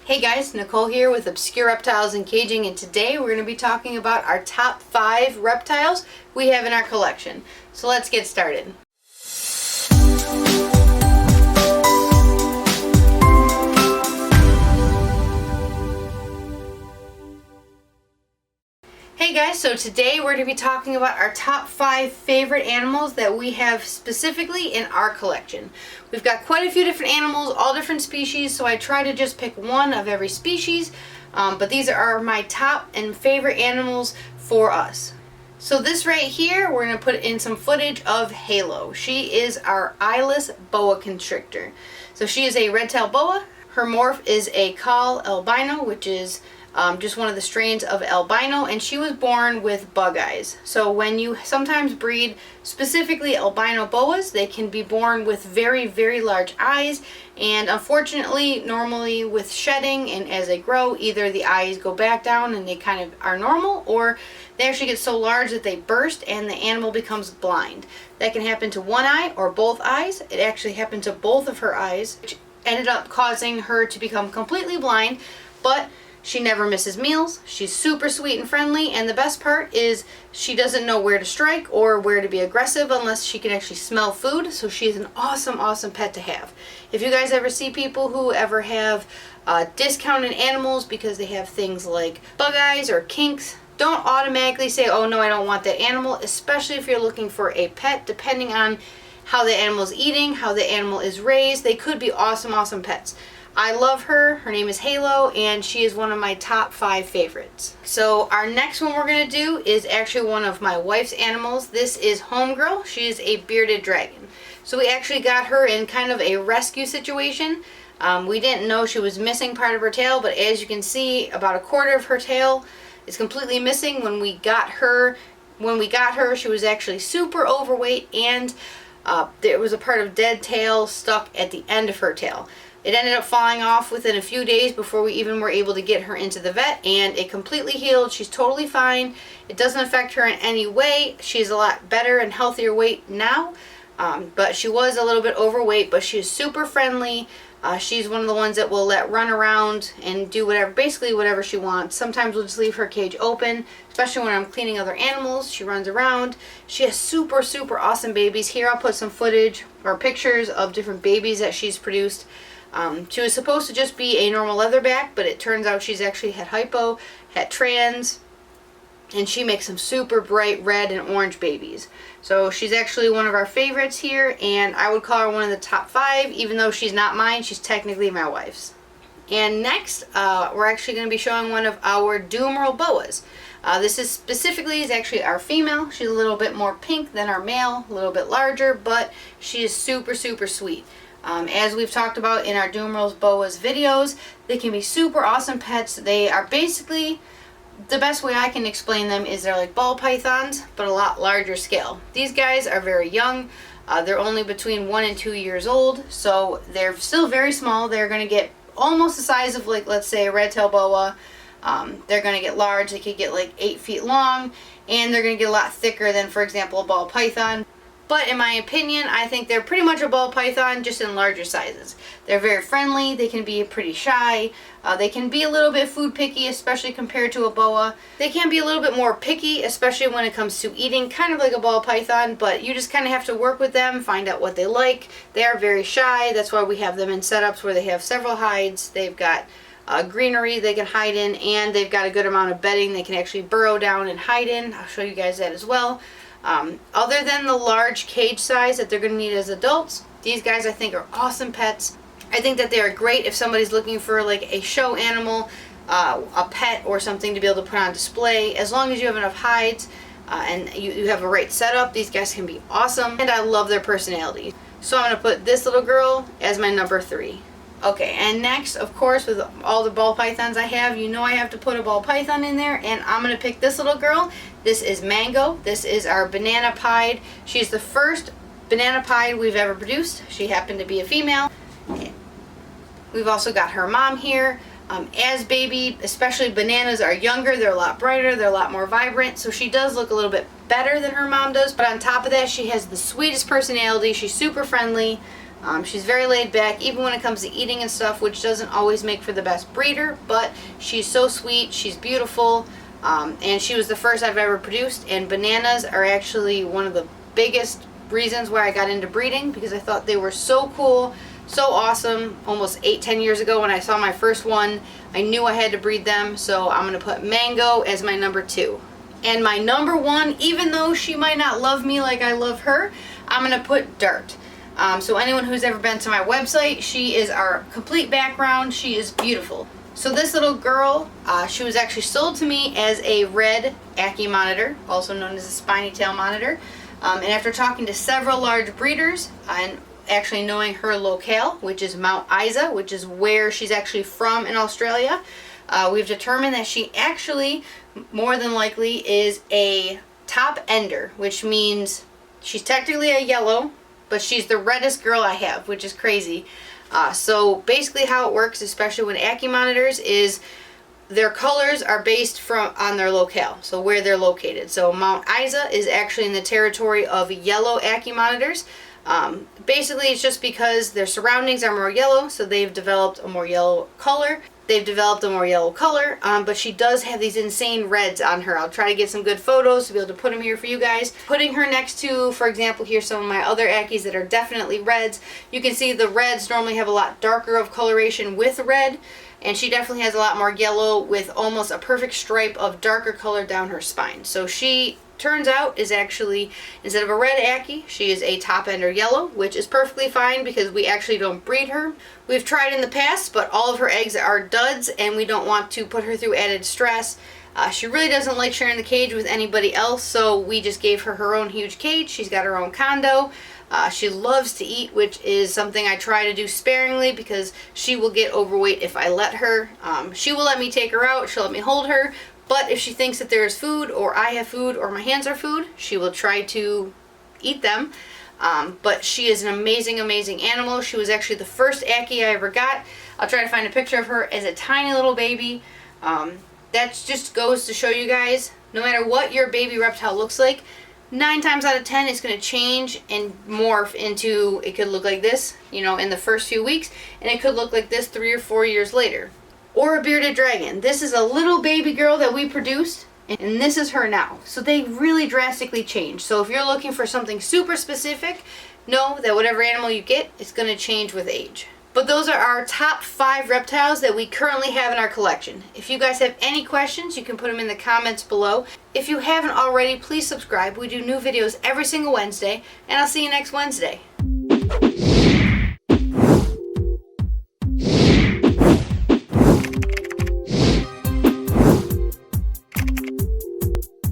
Hey guys, Nicole here with Obscure Reptiles and Caging, and today we're going to be talking about our top 5 reptiles we have in our collection. So let's get started. Hey guys, so today we're going to be talking about our top 5 favorite animals that we have specifically in our collection. We've got quite a few different animals, all different species, so I try to just pick one of every species, but these are my top and favorite animals for us. So this right here, we're going to put in some footage of Halo. She is our eyeless boa constrictor. So she is a red-tailed boa. Her morph is a Cal albino, which is just one of the strains of albino, and she was born with bug eyes. So when you sometimes breed specifically albino boas, they can be born with very, very large eyes, and unfortunately, normally with shedding and as they grow, either the eyes go back down and they kind of are normal, or they actually get so large that they burst and the animal becomes blind. That can happen to one eye or both eyes. It actually happened to both of her eyes, which ended up causing her to become completely blind, but she never misses meals. She's super sweet and friendly, and the best part is she doesn't know where to strike or where to be aggressive unless she can actually smell food. So she's an awesome, awesome pet to have. If you guys ever see people who ever have discounted animals because they have things like bug eyes or kinks, don't automatically say, oh no, I don't want that animal, especially if you're looking for a pet. Depending on how the animal is eating, how the animal is raised, they could be awesome, awesome pets. I love her. Her name is Halo, and she is one of my top 5 favorites. So our next one we're going to do is actually one of my wife's animals. This is Homegirl. She is a bearded dragon. So we actually got her in kind of a rescue situation. We didn't know she was missing part of her tail, but as you can see, about a quarter of her tail is completely missing. When we got her, she was actually super overweight, and there was a part of dead tail stuck at the end of her tail. It ended up falling off within a few days before we even were able to get her into the vet, and it completely healed. She's totally fine. It doesn't affect her in any way. She's a lot better and healthier weight now, but she was a little bit overweight, but she is super friendly. She's one of the ones that will run around and do whatever, basically whatever she wants. Sometimes we'll just leave her cage open, especially when I'm cleaning other animals. She runs around. She has super, super awesome babies. Here I'll put some footage or pictures of different babies that she's produced. She was supposed to just be a normal leatherback, but it turns out she's actually had hypo, had trans, and she makes some super bright red and orange babies. So she's actually one of our favorites here, and I would call her one of the top 5, even though she's not mine. She's technically my wife's. And next, we're actually going to be showing one of our Dumeral Boas. This is actually our female. She's a little bit more pink than our male, a little bit larger, but she is super, super sweet. As we've talked about in our Dumeral Boas videos, they can be super awesome pets. They are basically, the best way I can explain them is they're like ball pythons, but a lot larger scale. These guys are very young. They're only between 1 and 2 years old, so they're still very small. They're going to get almost the size of, like, let's say a red-tailed boa. They're going to get large. They could get like 8 feet long, and they're going to get a lot thicker than, for example, a ball python. But in my opinion, I think they're pretty much a ball python, just in larger sizes. They're very friendly. They can be pretty shy. They can be a little bit food picky, especially compared to a boa. They can be a little bit more picky, especially when it comes to eating, kind of like a ball python, but you just kind of have to work with them, find out what they like. They are very shy. That's why we have them in setups where they have several hides. They've got greenery they can hide in, and they've got a good amount of bedding they can actually burrow down and hide in. I'll show you guys that as well. Other than the large cage size that they're going to need as adults, these guys I think are awesome pets. I think that they are great if somebody's looking for like a show animal, a pet or something to be able to put on display. As long as you have enough hides and you have a right setup, these guys can be awesome, and I love their personality. So I'm going to put this little girl as my number 3. Okay, and next, of course, with all the ball pythons I have, you know I have to put a ball python in there, and I'm going to pick this little girl. This is Mango. This is our banana pied. She's the first banana pied we've ever produced. She happened to be a female. We've also got her mom here. As baby, especially bananas are younger, they're a lot brighter, they're a lot more vibrant, so she does look a little bit better than her mom does, but on top of that, she has the sweetest personality. She's super friendly. She's very laid back, even when it comes to eating and stuff, which doesn't always make for the best breeder, but she's so sweet, she's beautiful, and she was the first I've ever produced, and bananas are actually one of the biggest reasons why I got into breeding, because I thought they were so cool, so awesome. Almost 8-10 years ago when I saw my first one, I knew I had to breed them, so I'm going to put Mango as my number 2. And my number 1, even though she might not love me like I love her, I'm going to put Dart. So anyone who's ever been to my website, she is our complete background. She is beautiful. So this little girl, she was actually sold to me as a red Ackie monitor, also known as a spiny tail monitor. And after talking to several large breeders and actually knowing her locale, which is Mount Isa, which is where she's actually from in Australia, we've determined that she actually more than likely is a top ender, which means she's technically a yellow, but she's the reddest girl I have, which is crazy. So basically how it works, especially with Ackie monitors, is their colors are based on their locale, so where they're located. So Mount Isa is actually in the territory of yellow Ackie monitors. Basically it's just because their surroundings are more yellow, so they've developed a more yellow color. But she does have these insane reds on her. I'll try to get some good photos to be able to put them here for you guys. Putting her next to, for example, here's some of my other Ackies that are definitely reds. You can see the reds normally have a lot darker of coloration with red, and she definitely has a lot more yellow with almost a perfect stripe of darker color down her spine. So she turns out is actually, instead of a red Ackie, she is a top ender yellow, which is perfectly fine because we actually don't breed her. We've tried in the past, but all of her eggs are duds and we don't want to put her through added stress. She really doesn't like sharing the cage with anybody else, so we just gave her her own huge cage. She's got her own condo. She loves to eat, which is something I try to do sparingly because she will get overweight if I let her. She will let me take her out, she'll let me hold her, but if she thinks that there is food, or I have food, or my hands are food, she will try to eat them. But she is an amazing, amazing animal. She was actually the first Ackie I ever got. I'll try to find a picture of her as a tiny little baby. That just goes to show you guys, no matter what your baby reptile looks like, 9 times out of 10 it's going to change and morph into, it could look like this, you know, in the first few weeks, and it could look like this 3 or 4 years later. Or a bearded dragon. This is a little baby girl that we produced, and this is her now. So they really drastically change. So if you're looking for something super specific, know that whatever animal you get, it's going to change with age. But those are our top 5 reptiles that we currently have in our collection. If you guys have any questions, you can put them in the comments below. If you haven't already, please subscribe. We do new videos every single Wednesday, and I'll see you next Wednesday.